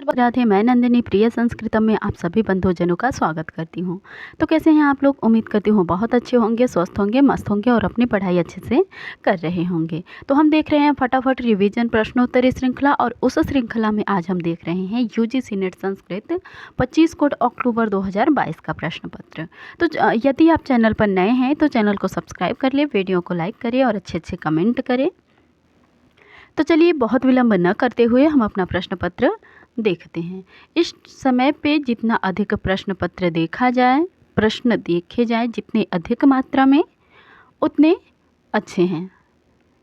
राधे, मैं नंदिनी प्रिय संस्कृतम में आप सभी बंधुजनों का स्वागत करती हूँ। तो कैसे हैं आप लोग? उम्मीद करती हूँ बहुत अच्छे होंगे, स्वस्थ होंगे, मस्त होंगे और अपनी पढ़ाई अच्छे से कर रहे होंगे। तो हम देख रहे हैं फटाफट रिवीजन प्रश्नोत्तरी श्रृंखला, और उस श्रृंखला में आज हम देख रहे हैं यूजीसी नेट संस्कृत 25 अक्टूबर 2022 का प्रश्न पत्र। तो यदि आप चैनल पर नए हैं तो चैनल को सब्सक्राइब कर लें, वीडियो को लाइक करें और अच्छे अच्छे कमेंट करें। तो चलिए बहुत विलंब न करते हुए हम अपना प्रश्न पत्र देखते हैं। इस समय पे जितना अधिक प्रश्न पत्र प्रश्न देखे जाए जितने अधिक मात्रा में, उतने अच्छे हैं,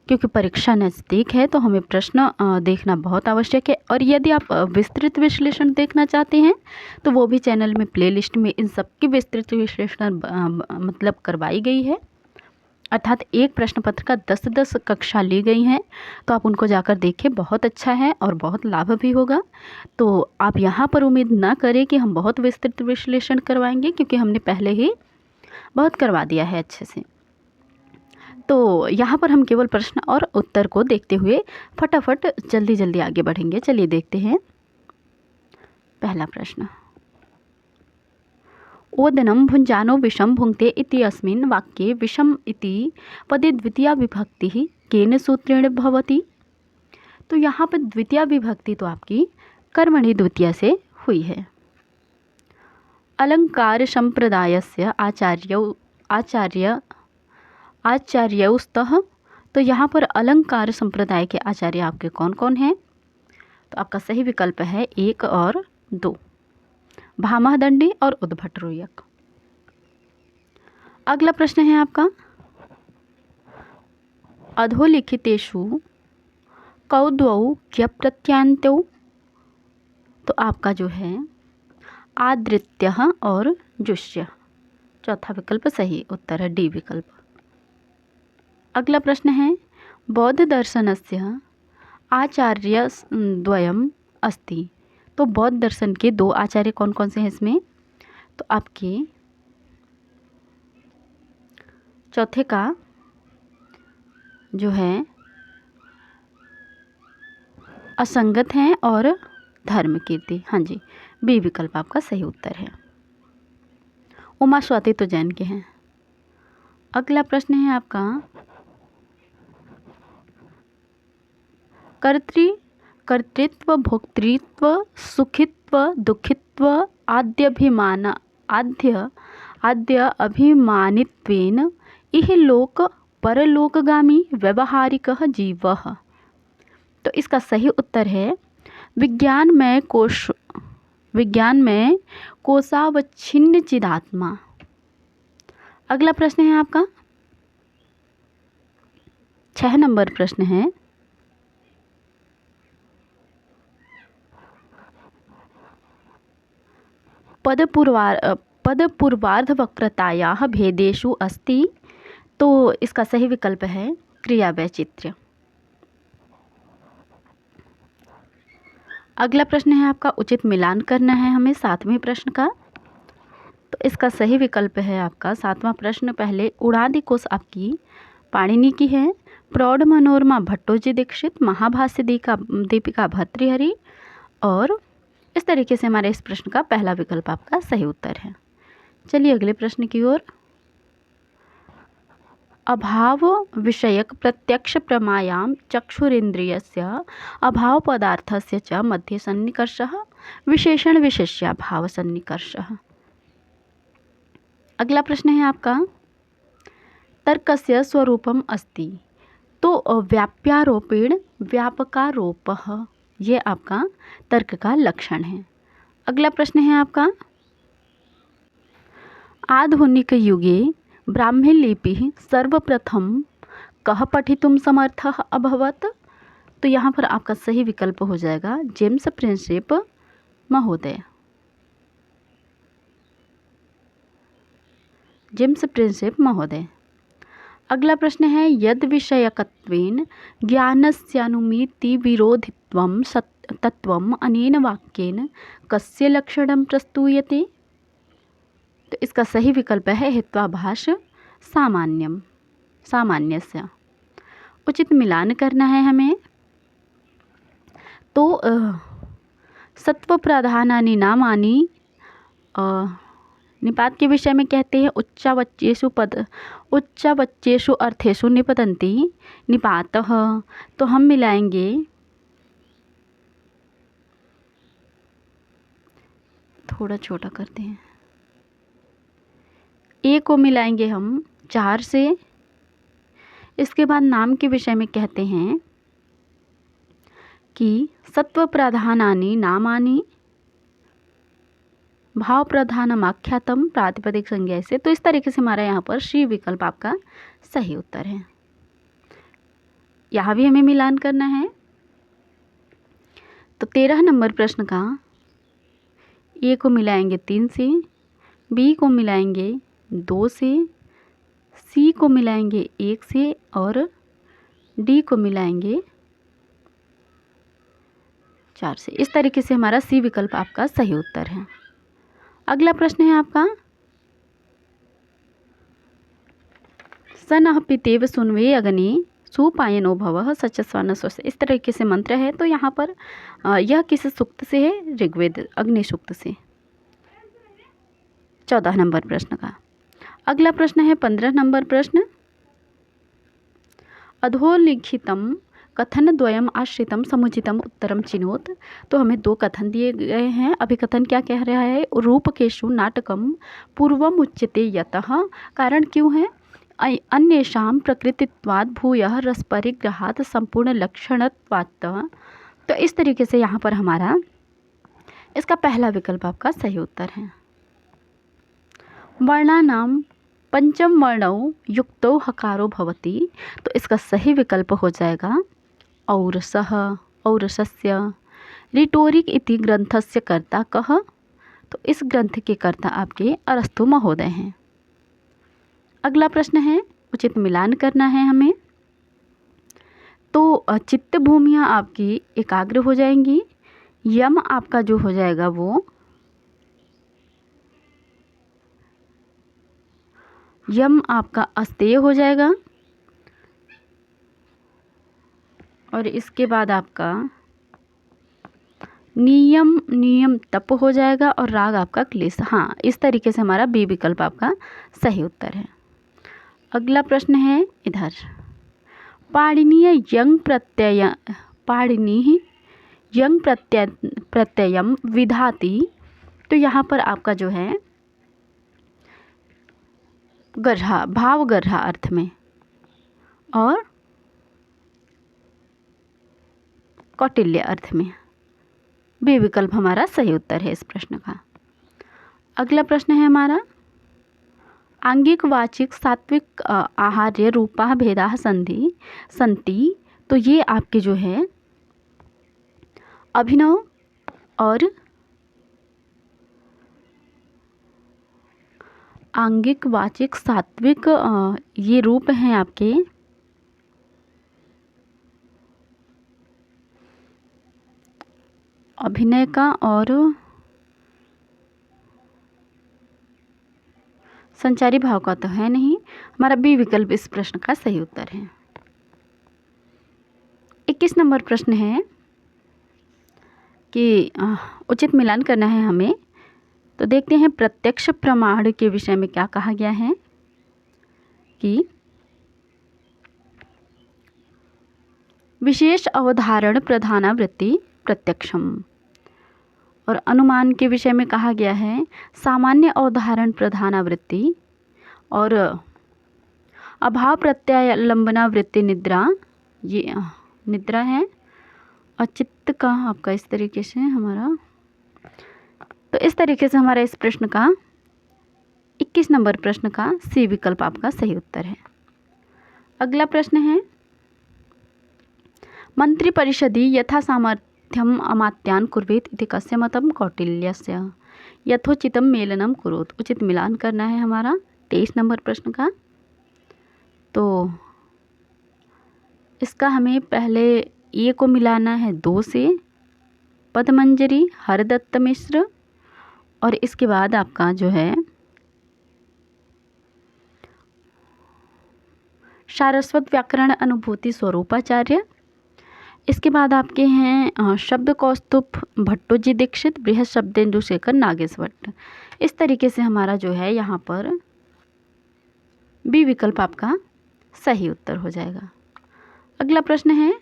क्योंकि परीक्षा नज़दीक है तो हमें प्रश्न देखना बहुत आवश्यक है। और यदि आप विस्तृत विश्लेषण देखना चाहते हैं तो वो भी चैनल में प्लेलिस्ट में इन सब की विस्तृत विश्लेषण मतलब करवाई गई है, अर्थात एक प्रश्न पत्र का 10-10 कक्षा ली गई हैं, तो आप उनको जाकर देखें, बहुत अच्छा है और बहुत लाभ भी होगा। तो आप यहाँ पर उम्मीद ना करें कि हम बहुत विस्तृत विश्लेषण करवाएंगे, क्योंकि हमने पहले ही बहुत करवा दिया है अच्छे से। तो यहाँ पर हम केवल प्रश्न और उत्तर को देखते हुए फटाफट जल्दी जल्दी आगे बढ़ेंगे। चलिए देखते हैं पहला प्रश्न। ओदनं भुञ्जानो विषं भुङ्क्ते इत्यस्मिन् वाक्ये विषम इति पदे द्वितीया विभक्तिः केन सूत्रेण भवति? तो यहाँ पर द्वितीया विभक्ति तो आपकी कर्मणि द्वितीया से हुई है। अलंकार संप्रदायस्य आचार्यौस्तः, तो यहाँ पर अलंकार संप्रदाय के आचार्य आपके कौन कौन हैं? तो आपका सही विकल्प है 1 और 2, भामहदंडी और उद्भटरूयक। अगला प्रश्न है आपका, अधोलिखितेषु कौ द्वौ क्यप्रत्ययान्तौ, तो आपका जो है आदृत्यः और जुष्य, चौथा विकल्प सही उत्तर है डी विकल्प। अगला प्रश्न है, बौद्ध दर्शनस्य आचार्यद्वयम् अस्ति, तो बौद्ध दर्शन के 2 आचार्य कौन कौन से हैं इसमें? तो आपके चौथे का जो है असंगत हैं और धर्मकीर्ति, हाँ जी, बी विकल्प आपका सही उत्तर है। उमा स्वाति तो जैन के हैं। अगला प्रश्न है आपका, कर्तृत्व भोक्तृत्व सुखित्व दुखित्व आद्य अभिमानित्वेन इह लोक परलोकगामी व्यवहारिकः जीवः, तो इसका सही उत्तर है विज्ञान में कोशावच्छिन्न चिदात्मा। अगला प्रश्न है आपका 6 नंबर प्रश्न है, पदपूर्वार्धवक्रतायाः भेदेषु अस्ति, तो इसका सही विकल्प है क्रियावैचित्र्य। अगला प्रश्न है आपका, उचित मिलान करना है हमें 7वें प्रश्न का, तो इसका सही विकल्प है आपका 7वां प्रश्न। पहले उड़ादी कोश आपकी पाणिनि की है, प्रौढ़ मनोरमा भट्टोजी दीक्षित, महाभाष्य दीपिका भर्तृहरि, और इस तरीके से हमारे इस प्रश्न का पहला विकल्प आपका सही उत्तर है। चलिए अगले प्रश्न की ओर। अभाव विषयक प्रत्यक्ष प्रमायां चक्षुरिन्द्रियस्य अभाव पदार्थस्य च मध्ये सन्निकर्षः विशेषण विशेष्य भाव सन्निकर्षः। अगला प्रश्न है आपका, तर्कस्य स्वरूपम अस्ति, तो व्याप्यारोपेण व्यापकारोपः, ये आपका तर्क का लक्षण है। अगला प्रश्न है आपका, आधुनिक युगे ब्राह्मी लिपि सर्वप्रथम कः पठितुं समर्थः अभवत्? तो यहाँ पर आपका सही विकल्प हो जाएगा जेम्स प्रिंसेप महोदय। जेम्स प्रिंसेप महोदय। अगला प्रश्न है, यद विषयकत्वेन ज्ञानस्यानुमिति विरोधित्वं तत्वम् अनेन वाक्येन कस्य लक्षणं प्रस्तूयते? तो इसका सही विकल्प है हित्वाभास सामान्यस्य। उचित मिलान करना है हमें, तो सत्व प्रधानानि नामानि निपात के विषय में कहते हैं उच्चावच्चेषु अर्थेषु निपतन्ति निपातः। तो हम मिलाएंगे थोड़ा छोटा करते हैं, ए को मिलाएंगे हम 4 से। इसके बाद नाम के विषय में कहते हैं कि सत्व प्रधानानि नामानि भाव प्रधानमाख्यातम प्रातिपदिक संज्ञा से। तो इस तरीके से हमारा यहाँ पर सी विकल्प आपका सही उत्तर है। यहाँ भी हमें मिलान करना है। तो 13 नंबर प्रश्न का ए को मिलाएंगे 3 से, बी को मिलाएंगे 2 से, सी को मिलाएंगे 1 से और डी को मिलाएंगे 4 से। इस तरीके से हमारा सी विकल्प आपका सही उत्तर है। अगला प्रश्न है आपका सनः पितेव सुन्वे अग्नि सुपायनो भवः सचस्वान स्वस्य। इस तरीके से मंत्र है। तो यहाँ पर यह किस सूक्त से है? ऋग्वेद अग्नि सूक्त से। 14 नंबर प्रश्न का अगला प्रश्न है 15 नंबर प्रश्न। अधोलिखितम कथन द्वयम आश्रितम समुचितम उत्तरम चिनोत। तो हमें 2 कथन दिए गए हैं। अभिकथन क्या कह रहा है? रूपकेषु नाटकम पूर्वम उच्यते यतः। कारण क्यों है? अन्येषां प्रकृतित्वात् भूयः रसपरिग्रहात् संपूर्ण लक्षणत्वात्। तो इस तरीके से यहाँ पर हमारा इसका पहला विकल्प आपका सही उत्तर है। वर्णानां पंचम वर्णौ युक्तौ हकारो भवति। तो इसका सही विकल्प हो जाएगा औरसः औरसस्य। रिटोरिक इति ग्रंथस्य कर्ता कः? तो इस ग्रंथ के कर्ता आपके अरस्तु महोदय हैं। अगला प्रश्न है उचित मिलान करना है हमें। तो चित्त भूमियाँ आपकी एकाग्र हो जाएंगी। यम आपका जो हो जाएगा वो यम आपका अस्तेय हो जाएगा और इसके बाद आपका नियम तप हो जाएगा और राग आपका क्लेश। हाँ, इस तरीके से हमारा बी विकल्प आपका सही उत्तर है। अगला प्रश्न है इधर पाणिनीय यंग प्रत्ययम विधाति। तो यहाँ पर आपका जो है गर्हा भाव गर्हा अर्थ में और कौटिल्य अर्थ में। बी विकल्प हमारा सही उत्तर है इस प्रश्न का। अगला प्रश्न है हमारा आंगिक वाचिक सात्विक आहार्य रूपा भेदा संति। तो ये आपके जो है अभिनव और आंगिक वाचिक सात्विक ये रूप हैं आपके अभिनय का और संचारी भाव का तो है नहीं। हमारा बी विकल्प इस प्रश्न का सही उत्तर है। 21 नंबर प्रश्न है कि उचित मिलान करना है हमें। तो देखते हैं प्रत्यक्ष प्रमाण के विषय में क्या कहा गया है कि विशेष अवधारण प्रधानावृत्ति प्रत्यक्षम। और अनुमान के विषय में कहा गया है सामान्य अवधारण प्रधानावृत्ति और अभाव प्रत्यय लंबनावृत्ति निद्रा। ये निद्रा है और चित्त का आपका इस तरीके से हमारा। तो इस तरीके से हमारा इस प्रश्न का 21 नंबर प्रश्न का सी विकल्प आपका सही उत्तर है। अगला प्रश्न है मंत्री परिषदि यथा सामर्थ्यम अमात्यान कुर्वेत इति कस्य मतम? कौटिल्यस्य। यथोचितम मेलनम कुरुत। उचित मिलान करना है हमारा 23 नंबर प्रश्न का। तो इसका हमें पहले ए को मिलाना है 2 से, पदमंजरी हरदत्त मिश्र और इसके बाद आपका जो है सारस्वत व्याकरण अनुभूति स्वरूपाचार्य। इसके बाद आपके हैं शब्द कौस्तुभ भट्टोजी दीक्षित, बृहद शब्देन्दु शेखर नागेश भट्ट। इस तरीके से हमारा जो है यहाँ पर बी विकल्प आपका सही उत्तर हो जाएगा। अगला प्रश्न है,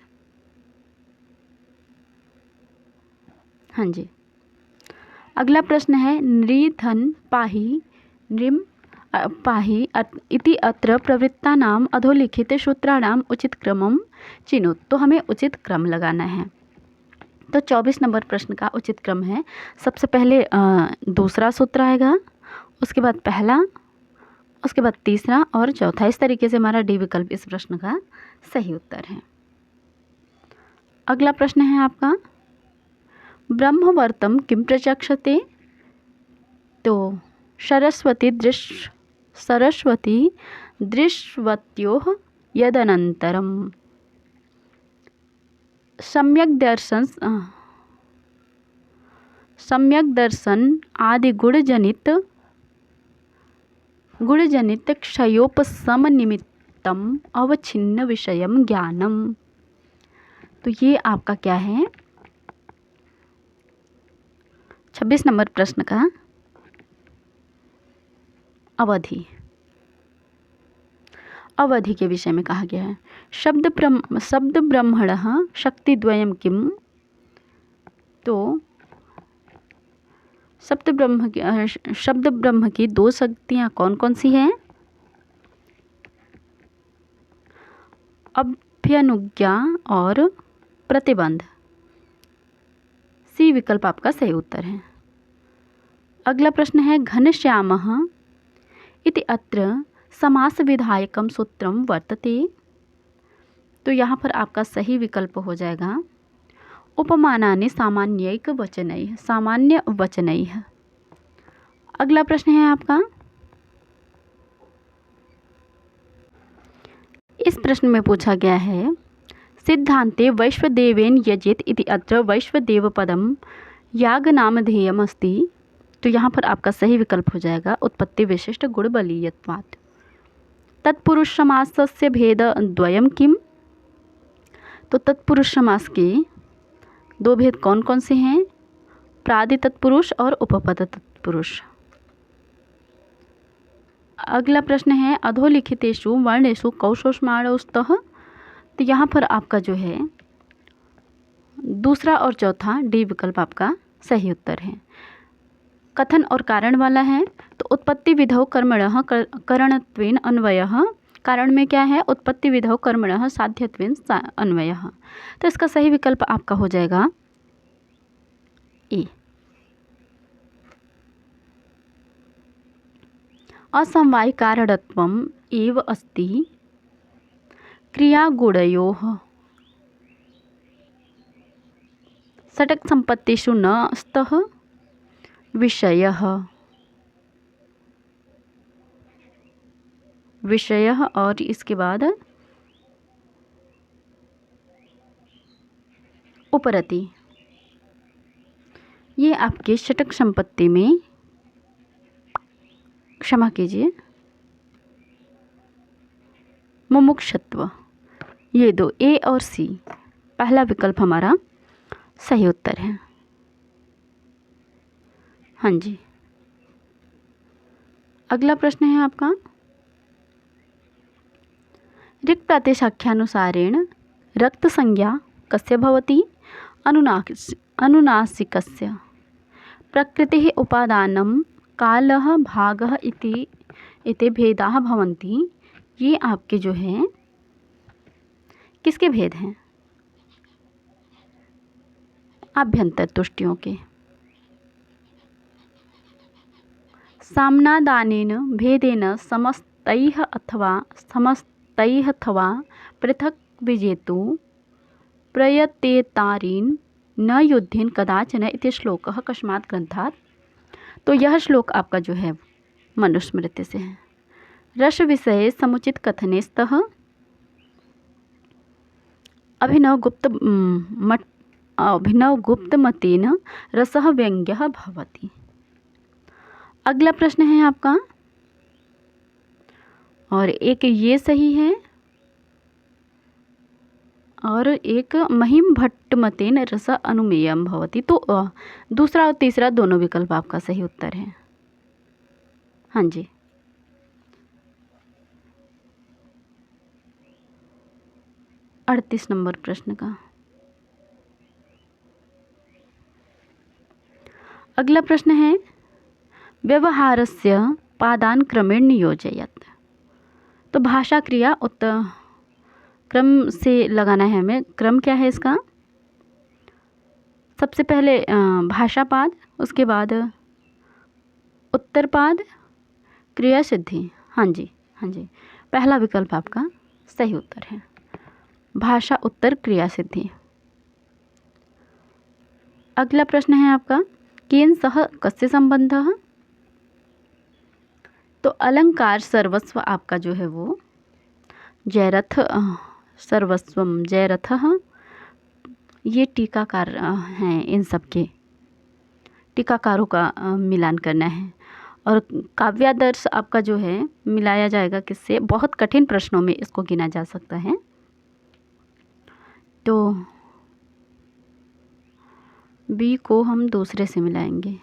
हाँ जी, अगला प्रश्न है, नृधन पाहि नृम पाहि इति अत्र प्रवृत्तानाम अधोलिखित सूत्राणाम उचित क्रमम चिनुत। तो हमें उचित क्रम लगाना है। तो 24 नंबर प्रश्न का उचित क्रम है, सबसे पहले दूसरा सूत्र आएगा, उसके बाद पहला, उसके बाद तीसरा और चौथा। इस तरीके से हमारा डी विकल्प इस प्रश्न का सही उत्तर है। अगला प्रश्न है आपका, ब्रह्मवर्तम किम प्रचक्षते। तो सरस्वती दृश्यवत्योः यदनन्तरम सम्यक दर्शन आदि गुणजनित क्षयोपशम निमित्तम अवच्छिन्न विषयम ज्ञानम। तो ये आपका क्या है, 26 नंबर प्रश्न का अवधि के विषय में कहा गया है। शब्द ब्रह्मणः शक्तिद्वयं किम। तो शब्द ब्रह्म की दो शक्तियाँ कौन कौन सी हैं? अभ्यनुज्ञा और प्रतिबंध। सी विकल्प आपका सही उत्तर है। अगला प्रश्न है, घनश्यामः इति अत्र समास विधायकम सूत्रम वर्तते। तो यहाँ पर आपका सही विकल्प हो जाएगा उपमानानि सामान्य वचनैः। अगला प्रश्न है आपका, इस प्रश्न में पूछा गया है, सिद्धांते वैश्वदेवेन यजेत इति अत्र वैश्वदेव पदम याग नामधेयम अस्ति। तो यहाँ पर आपका सही विकल्प हो जाएगा उत्पत्ति विशिष्ट गुण बलीयत्वात्। तत्पुरुष समासस्य भेद द्वयम किम। तो तत्पुरुष समास के दो भेद कौन कौन से हैं? प्रादि तत्पुरुष और उपपद तत्पुरुष। अगला प्रश्न है, अधोलिखितेषु वर्णेषु कौशोष्माणौ स्तः। तो यहाँ पर आपका जो है दूसरा और चौथा डी विकल्प आपका सही उत्तर है। कथन और कारण वाला है, तो उत्पत्ति विधौ कर्मणः करणत्वेन अन्वयः। कारण में क्या है? उत्पत्ति विधौ कर्मणः साध्यत्वेन अन्वयः। तो इसका सही विकल्प आपका हो जाएगा ए। असमवाय कारणत्वम एव अस्ति क्रियागुणयोः। षटक संपत्तिषु न स्तः विषयः और इसके बाद उपरति। ये आपके षटक संपत्ति में, क्षमा कीजिए, मुमुक्षत्व, ये दो ए और सी, पहला विकल्प हमारा सही उत्तर है। हाँ जी, अगला प्रश्न है आपका, ऋक् प्रातिशाख्यानुसारेण रक्त संज्ञा कस्य भवति? अनुनासिकस्य। प्रकृतिः उपादानं कालः भागः इति भेदाः भवन्ति। ये आपके जो है किसके भेद हैं? आभ्यंतर तुष्टियों के। साम्नादानेन भेदेन समस्तैः अथवा पृथक विजेतु प्रयतेतारीन् न युद्धेन कदाचन इति श्लोकः कस्मात् ग्रंथात्। तो यह श्लोक आपका जो है मनुस्मृति से है। रस विषये समुचित कथने स्तः अभिनव गुप्त मतेन रसः व्यंग्यः भवति। अगला प्रश्न है आपका, और एक ये सही है और एक महिम भट्टमतेन रस अनुमेयम भवति। तो दूसरा और तीसरा दोनों विकल्प आपका सही उत्तर है। हाँ जी। अड़तीस नंबर प्रश्न का अगला प्रश्न है, व्यवहारस्य पादान क्रमेण नियोजयत। तो भाषा क्रिया उत्तर क्रम से लगाना है हमें। क्रम क्या है इसका? सबसे पहले भाषा पाद, उसके बाद उत्तर पाद, क्रिया सिद्धि। हाँ जी, हाँ जी, पहला विकल्प आपका सही उत्तर है, भाषा उत्तर क्रिया सिद्धि। अगला प्रश्न है आपका, केन सह कस्य संबंधः। तो अलंकार सर्वस्व आपका जो है वो जयरथ सर्वस्वम जयरथः, ये टीकाकार हैं, इन सब के टीकाकारों का मिलान करना है। और काव्यादर्श आपका जो है मिलाया जाएगा किससे? बहुत कठिन प्रश्नों में इसको गिना जा सकता है। तो बी को हम दूसरे से मिलाएंगे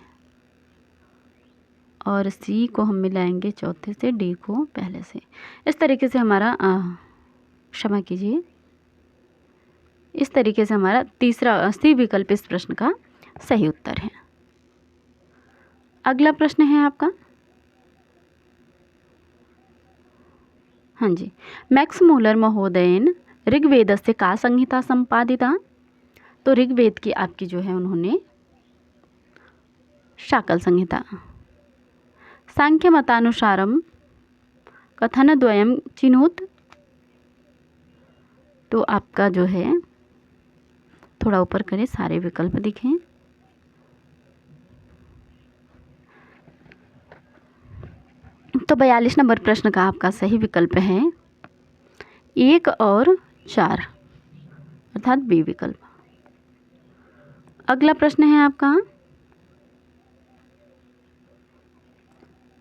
और सी को हम मिलाएंगे चौथे से, डी को पहले से। इस तरीके से हमारा क्षमा कीजिए, इस तरीके से हमारा तीसरा सी विकल्प इस प्रश्न का सही उत्तर है। अगला प्रश्न है आपका, हाँ जी, मैक्स मूलर महोदयन ऋग्वेदस्य का संहिता संपादिता। तो ऋग्वेद की आपकी जो है उन्होंने शाकल संहिता। सांख्य मतानुसारम कथनद्वयं चिनुत। तो आपका जो है थोड़ा ऊपर करें, सारे विकल्प दिखें। तो 42 नंबर प्रश्न का आपका सही विकल्प है 1 और 4, अर्थात बी विकल्प। अगला प्रश्न है आपका,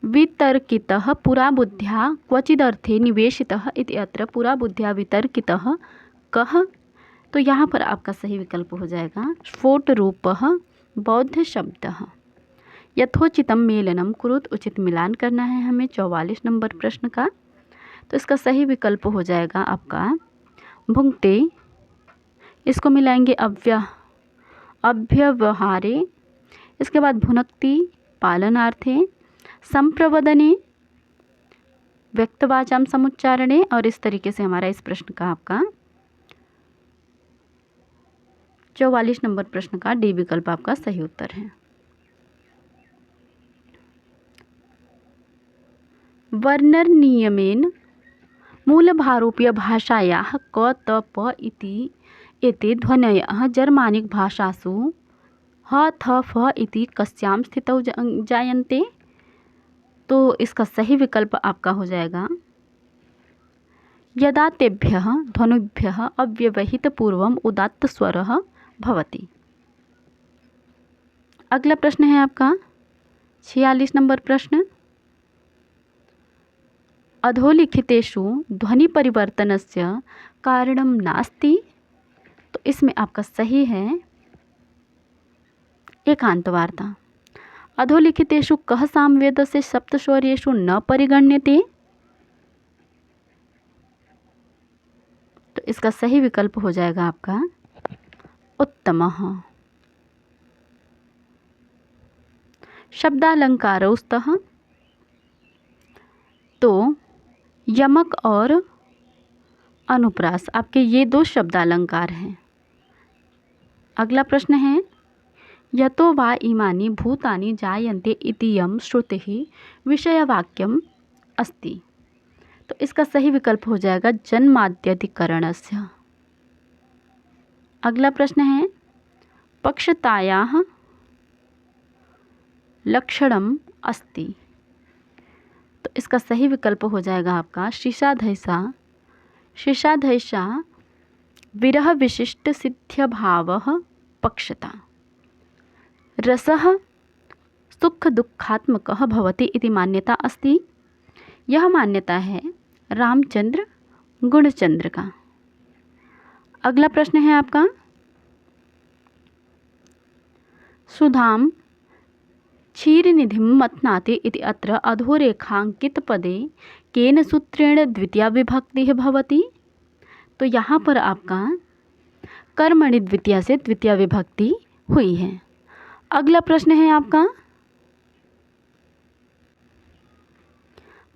वितर्कितः पुरा बुद्ध्या क्वचिदर्थे निवेशितः इति अत्र पुरा बुद्ध्या वितर्कितः कः। तो यहाँ पर आपका सही विकल्प हो जाएगा स्फोटरूपः बौद्ध शब्दः। यथोचितम मेलनम कुरुत, उचित मिलान करना है हमें 44 नंबर प्रश्न का। तो इसका सही विकल्प हो जाएगा आपका भुंक्ते, इसको मिलाएंगे अभ्यवहारे, इसके बाद भुनक्ति पालनार्थे, संप्रवदने व्यक्तवाचाम समुच्चारणे। और इस तरीके से हमारा इस प्रश्न का आपका 44 नंबर प्रश्न का डी विकल्प आपका सही उत्तर है। वर्नर नियमेन मूलभारोपीय भाषायाः क त प इति एते ध्वनयः जर्मानिक भाषासु ह थ फ इति कस्यां स्थितौ जायन्ते। तो इसका सही विकल्प आपका हो जाएगा यदा तेभ्यः ध्वनिभ्यः अव्यवहित पूर्वम उदात्त स्वरः भवति। अगला प्रश्न है आपका 46 नंबर प्रश्न, अधोलिखितेषु ध्वनि परिवर्तनस्य कारणं नास्ति। तो इसमें आपका सही है एकांतवार्ता। अधोलिखितेषु कः सामवेदस्य सप्तस्वरेषु न परिगण्यते। तो इसका सही विकल्प हो जाएगा आपका उत्तमः। शब्दालंकारौस्तः, तो यमक और अनुप्रास आपके ये दो शब्दालंकार हैं। अगला प्रश्न है यतो वा इमानि भूतानि जायन्ते इति यं श्रुतिः विषयवाक्यम अस्ति। तो इसका सही विकल्प हो जाएगा जन्माद्यधिकरणस्य। अगला प्रश्न है पक्षतायाः लक्षणम अस्ति। तो इसका सही विकल्प हो जाएगा आपका शीर्षाधैषा विरह विशिष्ट सिद्ध्य भावः पक्षता। रसः सुख दुःखात्मकः भवति इति मान्यता अस्ति। यह मान्यता है रामचंद्र गुणचंद्र का। अगला प्रश्न है आपका, सुधाम क्षीरनिधिं मथनाति इति अत्र अधोरेखांकितपदे केन सूत्रेण द्वितीया विभक्तिः भवति। तो यहाँ पर आपका कर्मणि द्वितीया से द्वितीया विभक्ति हुई है। अगला प्रश्न है आपका,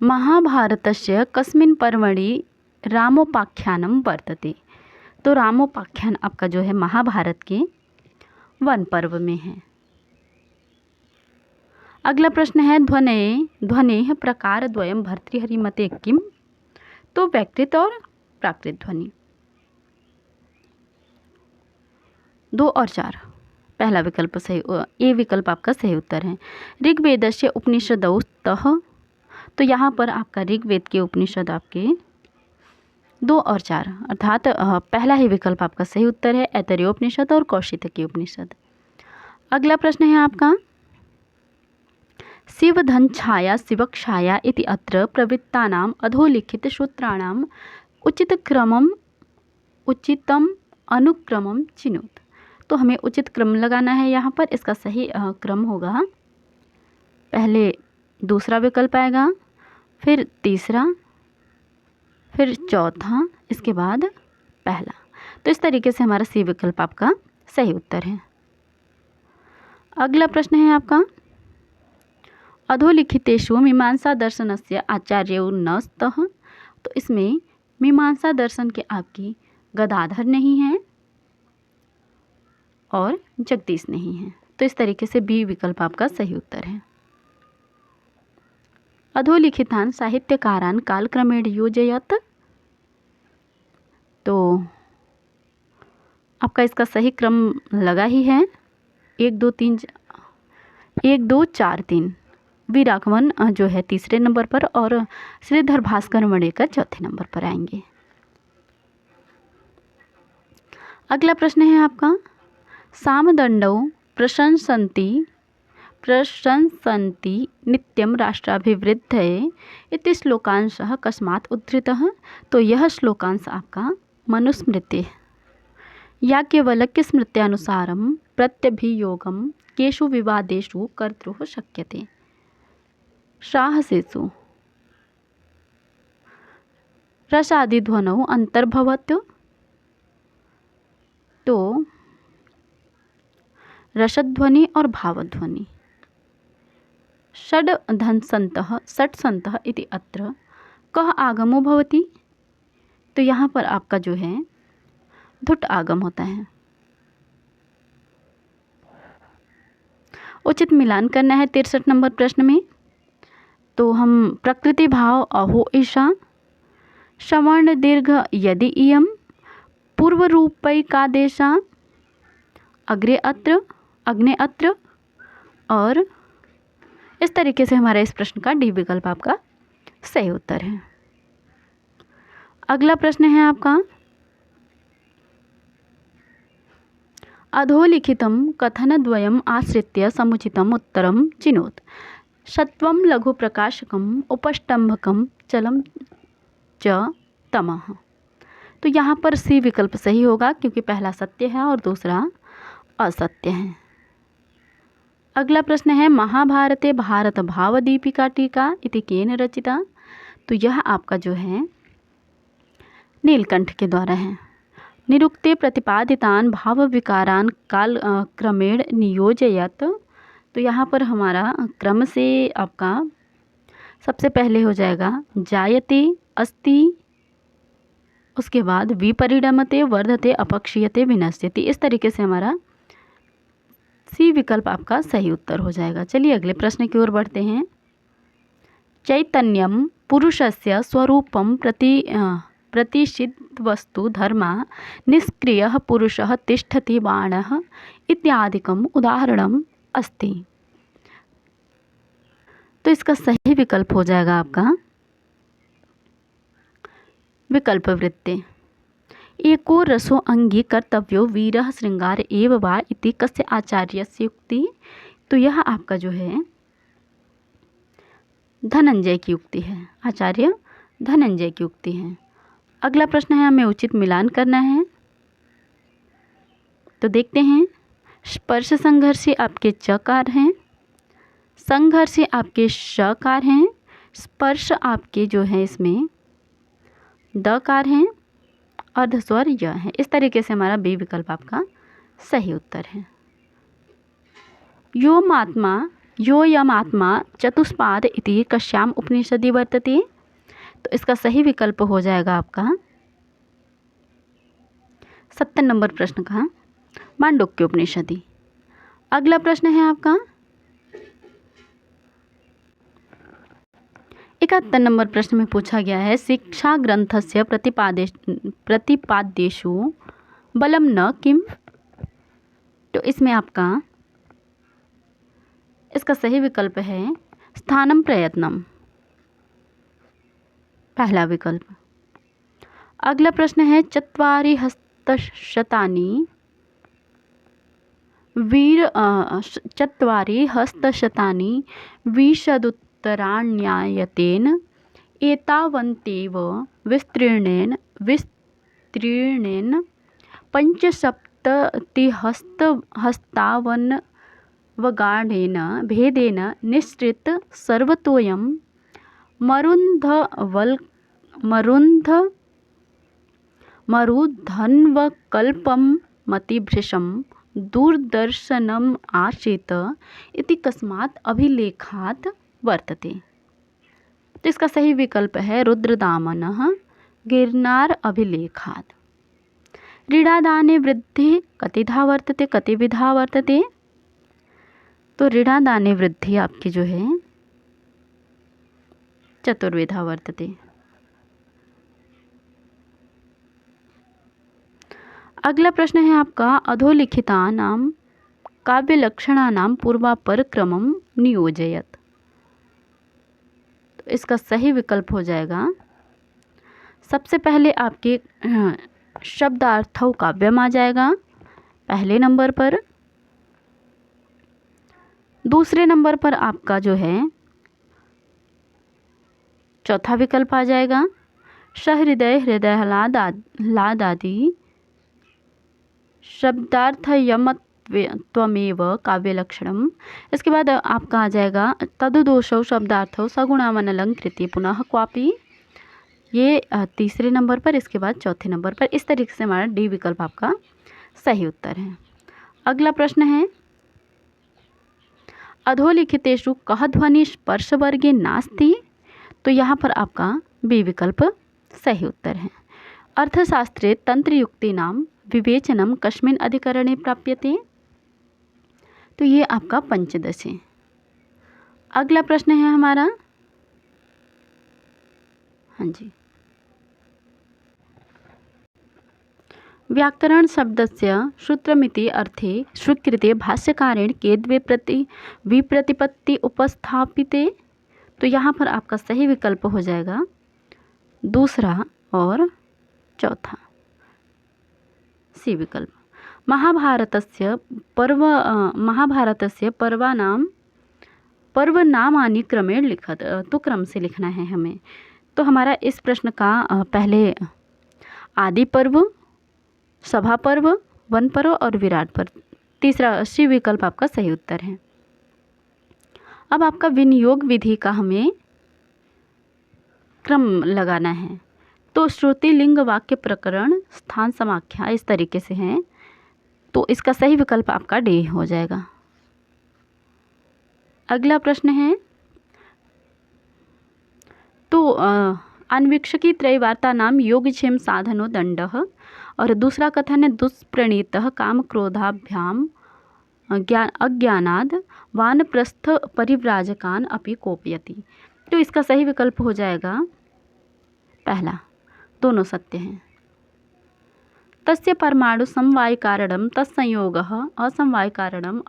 महाभारतस्य कस्मिन् पर्वणि रामोपाख्यानं वर्तते। तो रामोपाख्यान आपका जो है महाभारत के वन पर्व में है। अगला प्रश्न है, ध्वनेः प्रकारद्वयं भर्तृहरिमते किम। तो वैकृत और प्राकृत ध्वनि। 2 और 4, पहला विकल्प सही, ए विकल्प आपका सही उत्तर है। ऋग्वेदस्य उपनिषदौ स्तः। तो यहाँ पर आपका ऋग्वेद के उपनिषद आपके 2 और 4 अर्थात पहला ही विकल्प आपका सही उत्तर है, ऐतरेयोपनिषद और कौशितकी उपनिषद। अगला प्रश्न है आपका, शिवधन छाया शिवक्षाया इति अत्र प्रवृत्तानाम् अधोलिखित सूत्राणाम् उचितम अनुक्रमम चिनोत। तो हमें उचित क्रम लगाना है यहाँ पर। इसका सही क्रम होगा, पहले दूसरा विकल्प आएगा, फिर तीसरा, फिर चौथा, इसके बाद पहला। तो इस तरीके से हमारा सी विकल्प आपका सही उत्तर है। अगला प्रश्न है आपका, अधोलिखितेषु मीमांसा दर्शनस्य आचार्यो न स्तः। तो इसमें मीमांसा दर्शन के आपकी गदाधर नहीं है और जगदीश नहीं है। तो इस तरीके से बी विकल्प आपका सही उत्तर है। अधोलिखितान साहित्यकारान कालक्रमेण योजयत। तो आपका इसका सही क्रम लगा ही है, 1 2 4 3। वी राघवन जो है तीसरे नंबर पर और श्रीधर भास्कर मणेकर चौथे नंबर पर आएंगे। अगला प्रश्न है आपका, सामदंडौ प्रशंसन्ति नित्यं राष्ट्राभिवृद्धये इति श्लोकांशः कस्मात् उद्धृतः। तो यह श्लोकांश आपका मनुस्मृति याज्ञवल्क्य स्मृत्यानुसारं प्रत्यभियोगं केषु विवादेषु कर्तुः शक्यते। साहसेषु रसादिध्वनौ अंतर्भवत्। तो रसध्वनि और भावध्वनि। षट्सन्तः इति अत्र कः आगमो भवति। तो यहाँ पर आपका जो है धुट आगम होता है। उचित मिलान करना है 63 नंबर प्रश्न में। तो हम प्रकृति भाव अहो ईशा सवर्ण दीर्घ यदि इयम पूर्वरूपैकादेशा अग्रे अत्र अग्ने अत्र। और इस तरीके से हमारा इस प्रश्न का डी विकल्प आपका सही उत्तर है। अगला प्रश्न है आपका, अधोलिखितं कथनद्वयम् आश्रित्य समुचितम् उत्तरं चिनोत। सत्वं लघु प्रकाशकम् उपष्टम्भकं चलं च तमः। तो यहाँ पर सी विकल्प सही होगा, क्योंकि पहला सत्य है और दूसरा असत्य है। अगला प्रश्न है, महाभारते भारत भाव दीपिका टीका इति केन रचिता। तो यह आपका जो है नीलकंठ के द्वारा है। निरुक्ते प्रतिपादितान भाव विकारान काल क्रमेण नियोजयत। तो यहाँ पर हमारा क्रम से आपका सबसे पहले हो जाएगा जायते, अस्ति, उसके बाद विपरिणमते, वर्धते, अपक्षीयते, विनश्यति। इस तरीके से हमारा सी विकल्प आपका सही उत्तर हो जाएगा। चलिए अगले प्रश्न की ओर बढ़ते हैं। चैतन्यम पुरुषस्य स्वरूपम प्रतिषिद्ध वस्तु धर्मा निष्क्रियः पुरुषः तिष्ठति बाणः इत्यादिकम उदाहरणम अस्ति। तो इसका सही विकल्प हो जाएगा आपका विकल्प वृत्ते। एको रसो अंगी कर्तव्यो वीरः श्रृंगार एव वा इति कस्य आचार्यस्य युक्ति। तो यह आपका जो है धनंजय की युक्ति है, आचार्य धनंजय की युक्ति है। अगला प्रश्न है, हमें उचित मिलान करना है। तो देखते हैं, स्पर्श संघर्षी आपके चकार हैं, संघर्षी आपके शकार हैं, स्पर्श आपके जो है इसमें दकार हैं, अर्धस्वर य है। इस तरीके से हमारा बी विकल्प आपका सही उत्तर है। योऽयमात्मा चतुष्पाद इति कस्याम उपनिषदि वर्तते। तो इसका सही विकल्प हो जाएगा आपका 70 नंबर प्रश्न का मांडुक्य उपनिषदि। अगला प्रश्न है आपका 71 नंबर प्रश्न में पूछा गया है, शिक्षा ग्रंथस्य प्रतिपाद्येषु बलम न किम। तो इसमें आपका इसका सही विकल्प है स्थानम प्रयत्नम, पहला विकल्प। अगला प्रश्न है, चत्वारि हस्तशतानि विशदुत्तराण्यायतेन एतावन्तेव विस्तीर्णेन पंचसप्ततिहस्तावनवगाढेन भेदेन निःसृत सर्वतोऽयं मरुधन्वकल्पमतिभृशं दूरदर्शनम् आसीत् इति कस्मात् अभिलेखात् वर्तते। तो इसका सही विकल्प है रुद्रदामनः गिरनार अभिलेखात्। ऋणादाने वृद्धि कतिधा वर्तते, कतिविधा वर्तते। तो ऋणादाने वृद्धि आपकी जो है चतुर्विधा वर्तते। अगला प्रश्न है आपका, अधोलिखितानां काव्यलक्षणानां पूर्वापरक्रमं नियोजयत। तो इसका सही विकल्प हो जाएगा, सबसे पहले आपके शब्दार्थौ काव्यम आ जाएगा पहले नंबर पर। दूसरे नंबर पर आपका जो है चौथा विकल्प आ जाएगा सहृदय हृदयाह्लाद आदि शब्दार्थयमत्वमेव काव्यलक्षणम। इसके बाद आपका आ जाएगा तदुदोषौ शब्दार्थौ सगुणावनलंकृति पुनः क्वापि, ये तीसरे नंबर पर। इसके बाद चौथे नंबर पर। इस तरीके से हमारा डी विकल्प आपका सही उत्तर है। अगला प्रश्न है, अधोलिखितेषु कः ध्वनि स्पर्शवर्गे नास्ति। तो यहाँ पर आपका बी विकल्प सही उत्तर है। अर्थशास्त्रे तंत्रयुक्तीनां विवेचनम कस्मिन् अधिकरणे प्राप्यते। तो ये आपका पंचदश है। अगला प्रश्न है हमारा, हाँ जी, व्याकरण शब्दस्य सूत्रमिति अर्थे स्वीकृते भाष्यकारेण के द्वे विप्रतिपत्ति उपस्थापिते। तो यहाँ पर आपका सही विकल्प हो जाएगा दूसरा और चौथा, सी विकल्प। महाभारतस्य पर्वनामानि क्रमेण लिखत। तो क्रम से लिखना है हमें। तो हमारा इस प्रश्न का पहले आदि पर्व, सभा पर्व, वन पर्व और विराट पर्व, तीसरा सी विकल्प आपका सही उत्तर है। अब आपका विनियोग विधि का हमें क्रम लगाना है। तो श्रुति लिंग वाक्य प्रकरण स्थान समाख्या इस तरीके से हैं। तो इसका सही विकल्प आपका डी हो जाएगा। अगला प्रश्न है, तो अन्वीक्षकी त्रयवार्ता नाम योगक्षेम साधनो दंडः। और दूसरा कथन है, दुष्प्रणीतः काम क्रोधाभ्याम अज्ञानाद वानप्रस्थ परिव्राजकान अपि कोपयति। तो इसका सही विकल्प हो जाएगा पहला, दोनों सत्य हैं। तस्य परमाणु समवाय कारणम तत्संयोगः असमवाय कारणम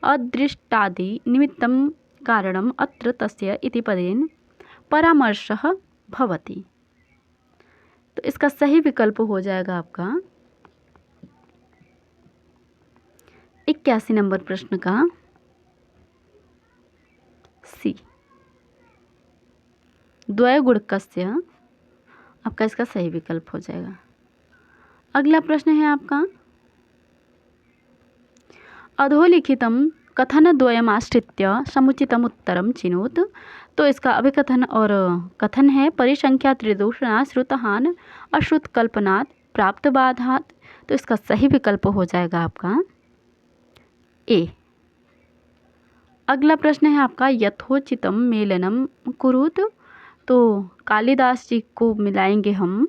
अदृष्टादि निमित्तं कारणम अत्र तस्य इति पदेन परामर्शः भवति। तो इसका सही विकल्प हो जाएगा आपका 81 नंबर प्रश्न का सी, द्वयगुणकस्य आपका इसका सही विकल्प हो जाएगा। अगला प्रश्न है आपका, अधोलिखितं कथनद्वयमाश्रित्य समुचितम् उत्तरं चिनोत। तो इसका अभिकथन और कथन है, परिसंख्या त्रिदूषणा श्रुतहान अश्रुत कल्पनात् प्राप्त बाधात। तो इसका सही विकल्प हो जाएगा आपका ए। अगला प्रश्न है आपका, यथोचितम मेलनम कुरुत। तो कालिदास जी को मिलाएंगे हम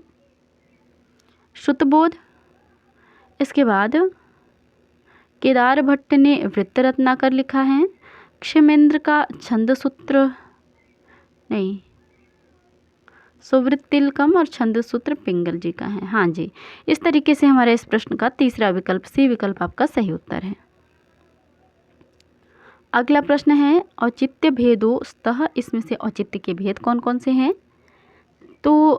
श्रुतबोध। इसके बाद केदार भट्ट ने वृत्त रत्नाकर लिखा है। क्षेमेंद्र का छंद सूत्र नहीं, सुवृत्तिलकम और छंद सूत्र पिंगल जी का है। हाँ जी, इस तरीके से हमारे इस प्रश्न का तीसरा विकल्प सी विकल्प आपका सही उत्तर है। अगला प्रश्न है, औचित्य भेदो स्तः। इसमें से औचित्य के भेद कौन कौन से हैं? तो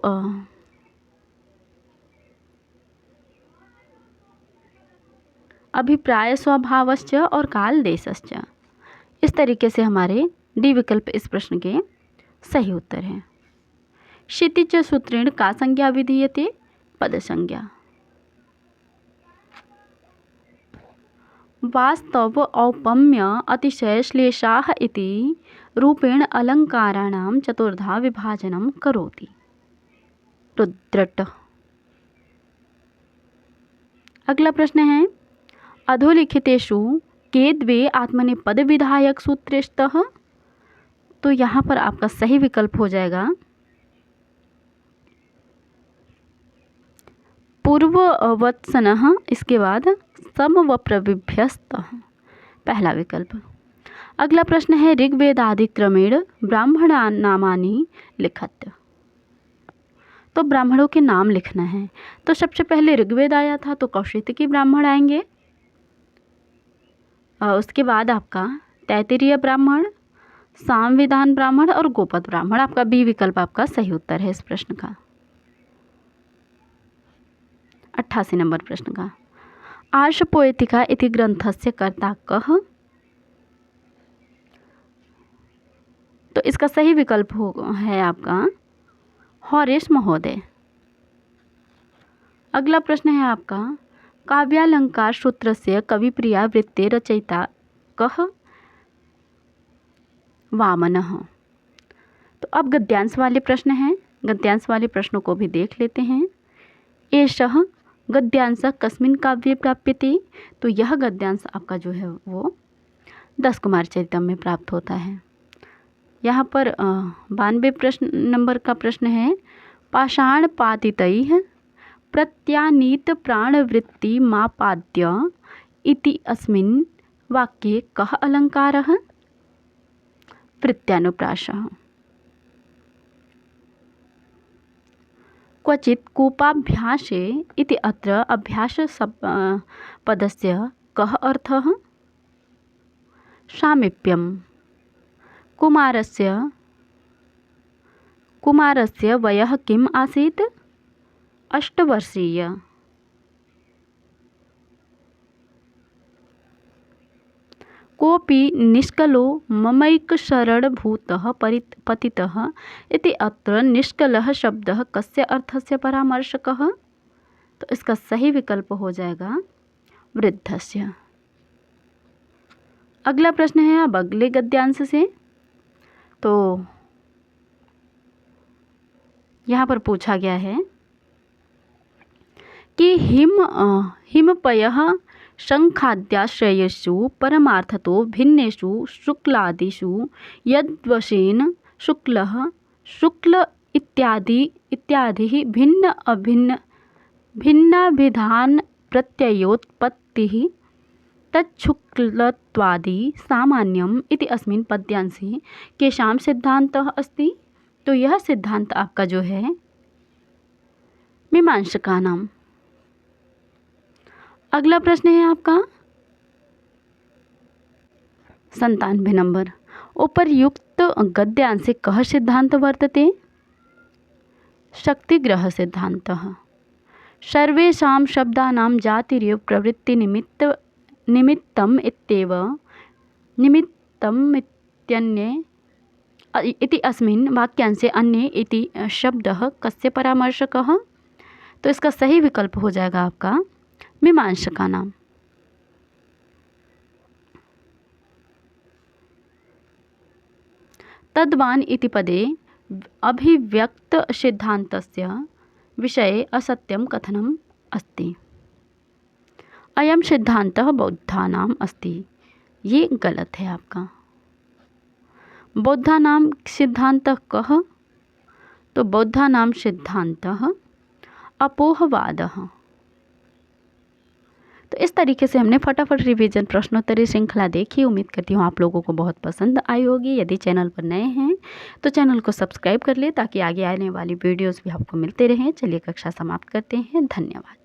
अभिप्राय स्वभावश्च और काल देशश्च। इस तरीके से हमारे डी विकल्प इस प्रश्न के सही उत्तर हैं। क्षितिज सूत्रेण का संज्ञा विधीयते? पद संज्ञा। वास्तव औपम्य अतिशय श्लेषाः इति रूपेण अलङ्काराणां चतुर्धा विभाजनं करोति। रुद्रट। अगला प्रश्न है, अधोलिखितेषु के द्वे आत्मनेपद विधायक सूत्रे स्तः। तो यहाँ पर आपका सही विकल्प हो जाएगा पूर्ववत्सनः, इसके बाद समवप्रविभ्यस्तः, पहला विकल्प। अगला प्रश्न है, ऋग्वेदादि क्रमेण ब्राह्मणानामानि लिखत। तो ब्राह्मणों के नाम लिखना है। तो सबसे पहले ऋग्वेद आया था, तो कौशिकी ब्राह्मण आएंगे। उसके बाद आपका तैत्तिरीय ब्राह्मण, सामविधान ब्राह्मण और गोपद ब्राह्मण। आपका बी विकल्प आपका सही उत्तर है इस प्रश्न का। 88 नंबर प्रश्न का, आर्ष पोएटिका इति ग्रंथस्य कर्ता कः? तो इसका सही विकल्प है आपका हॉरेस महोदय। अगला प्रश्न है आपका, काव्यालंकार सूत्रस्य कविप्रिया वृत्ते रचयिता कः? वामनः। तो अब गद्यांश वाले प्रश्न हैं, गद्यांश वाले प्रश्नों को भी देख लेते हैं। एषः गद्यांश कस्मिन् काव्ये प्राप्यते? तो यह गद्यांश आपका जो है वो 10 कुमार चरितम में प्राप्त होता है। यहाँ पर 92 प्रश्न नंबर का प्रश्न है, पाषाण पातितैः प्रत्यानीत प्राणवृत्ति मापाद्य इति अस्मिन् वाक्ये कः अलङ्कारः? वृत्त्यानुप्रासः। क्वचित् कूपाभ्यासे इति अत्र अभ्यास पदस्य कः अर्थः? सामीप्यम्। कुमारस्य वयः किम् आसीत्? 8 वर्षीय। कोऽपि निष्कलो ममैकशरणभूतः पतितः इति अत्र निष्कलः शब्दः कस्य अर्थस्य परामर्शकः? तो इसका सही विकल्प हो जाएगा वृद्धस्य। अगला प्रश्न है अब अगले गद्यांश से। तो यहाँ पर पूछा गया है कि हिमपयः शंखाद्याश्रयेषु परमार्थतो भिन्नेषु शुक्लादिषु यद्वशेन शुक्ल इत्यादि भिन्न अभिन्न भिन्नाभिधान प्रत्ययोत्पत्तिः तच्छुक्लत्वादि सामान्यम इति अस्मिन् पद्यांशे केषां सिद्धान्तः अस्ति? तो यह सिद्धांत आपका जो है मीमांसकानां। अगला प्रश्न है आपका 97 नंबर, उपर्युक्त गद्यांशे कः सिद्धांत वर्तते? शक्तिग्रह सिद्धान्तः। सर्वेषां शब्दानां जातिरेव प्रवृत्तिनिमित्तम् इत्येव निमित्तमित्यन्ये इति अस्मिन् वाक्यांशे अन्ये इति शब्दः कस्य परामर्शकः? तो इसका सही विकल्प हो जाएगा आपका मीमांसकानां। तद्वान् इति पदे अभिव्यक्तसिद्धान्तस्य विषये असत्यं कथनम् अस्ति। अयं सिद्धान्तः बौद्धानाम् अस्ति, ये गलत है आपका। बौद्धानां सिद्धान्तः कः? तो बौद्धानां सिद्धान्तः अपोहवादः। तो इस तरीके से हमने फटाफट रिवीजन प्रश्नोत्तरी श्रृंखला देखी। उम्मीद करती हूँ आप लोगों को बहुत पसंद आई होगी। यदि चैनल पर नए हैं तो चैनल को सब्सक्राइब कर ले ताकि आगे आने वाली वीडियोस भी आपको मिलते रहें। चलिए कक्षा समाप्त करते हैं। धन्यवाद।